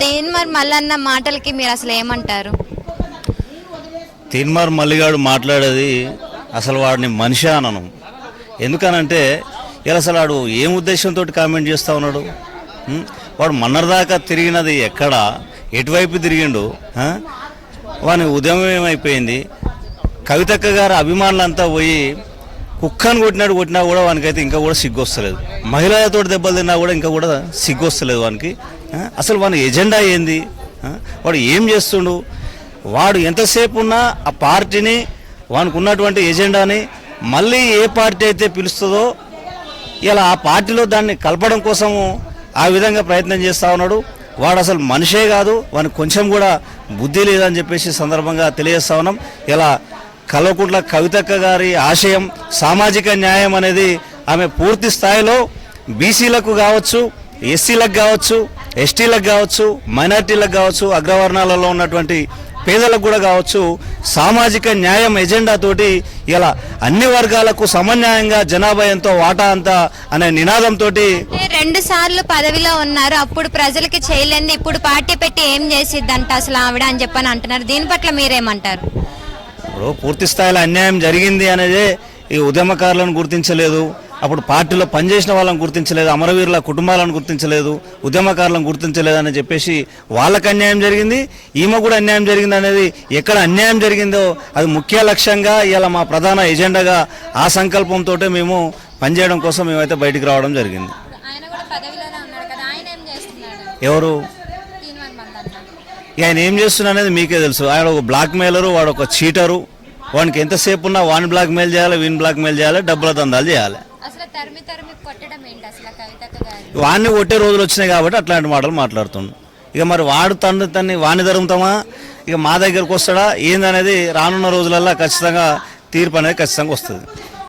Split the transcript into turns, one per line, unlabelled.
తీన్మార్ మల్లన్న మాటలకి మీరు అసలు ఏమంటారు?
తీన్మార్ మల్లిగాడు మాట్లాడేది అసలు వాడిని మనిషి అనను. ఎందుకనంటే ఇలా అసలు వాడు ఏం ఉద్దేశంతో కామెంట్ చేస్తూ ఉన్నాడు? వాడు మొన్నటిదాకా తిరిగినది ఎక్కడ, ఎటువైపు తిరిగిండు? వాని ఉదయం ఏమైపోయింది? కవితక్క గారు అభిమానులంతా పోయి కుక్కను కొట్టినా కూడా వానికైతే ఇంకా కూడా సిగ్గు వస్తలేదు. మహిళలతో దెబ్బలు తిన్నా కూడా ఇంకా కూడా సిగ్గు వస్తలేదు వానికి. అసలు వాని ఎజెండా ఏంది? వాడు ఏం చేస్తుండు? వాడు ఎంతసేపు ఉన్నా ఆ పార్టీని, వానికి ఉన్నటువంటి ఎజెండాని మళ్ళీ ఏ పార్టీ అయితే పిలుస్తుందో ఇలా ఆ పార్టీలో దాన్ని కలపడం కోసము ఆ విధంగా ప్రయత్నం చేస్తూ ఉన్నాడు. వాడు అసలు మనిషే కాదు, వానికి కొంచెం కూడా బుద్ధి లేదని చెప్పేసి సందర్భంగా తెలియజేస్తా ఉన్నాం. ఇలా కల్వకుంట్ల కవితక్క గారి ఆశయం సామాజిక న్యాయం అనేది ఆమె పూర్తి స్థాయిలో బీసీలకు కావచ్చు, ఎస్సీలకు కావచ్చు, ఎస్టీలకు కావచ్చు, మైనార్టీలకు కావచ్చు, అగ్రవర్ణాలలో ఉన్నటువంటి పేదలకు కూడా కావచ్చు, సామాజిక న్యాయం ఎజెండా తోటి ఇలా అన్ని వర్గాలకు సమన్యాయంగా జనాభా ఎంతో వాటా అంతా అనే నినాదంతో
2 సార్లు పదవిలో ఉన్నారు, అప్పుడు ప్రజలకి చేయలేంది, ఇప్పుడు పార్టీ పెట్టి ఏం చేసిద్దంట అసలు ఆవిడ అని చెప్పని అంటున్నారు. దీని పట్ల మీరేమంటారు?
ఇప్పుడు పూర్తి స్థాయిలో అన్యాయం జరిగింది అనేదే ఈ ఉద్యమకారులను గుర్తించలేదు, అప్పుడు పార్టీలో పనిచేసిన వాళ్ళని గుర్తించలేదు, అమరవీరుల కుటుంబాలను గుర్తించలేదు, ఉద్యమకారులను గుర్తించలేదు అని చెప్పేసి వాళ్ళకి అన్యాయం జరిగింది, ఈమె కూడా అన్యాయం జరిగింది అనేది ఎక్కడ అన్యాయం జరిగిందో అది ముఖ్య లక్ష్యంగా ఇలా మా ప్రధాన ఎజెండాగా ఆ సంకల్పంతో మేము పనిచేయడం కోసం మేమైతే బయటికి రావడం జరిగింది. ఎవరు ఆయన ఏం చేస్తున్నా అనేది మీకే తెలుసు. ఆయన ఒక బ్లాక్ మెయిలరు, వాడు ఒక చీటరు. వానికి ఎంతసేపు ఉన్నా వాని బ్లాక్ మెయిల్ చేయాలి, వీని బ్లాక్ మెయిల్ చేయాలి, డబ్బుల దందాలు చేయాలి. వాడిని కొట్టే రోజులు వచ్చినాయి కాబట్టి అట్లాంటి మాటలు మాట్లాడుతుండు. ఇక మరి వాడు తన్ని వాణి తరుగుతామా, ఇక మా దగ్గరకు వస్తాడా ఏందనేది రానున్న రోజులల్లో ఖచ్చితంగా తీర్పు అనేది ఖచ్చితంగా వస్తుంది.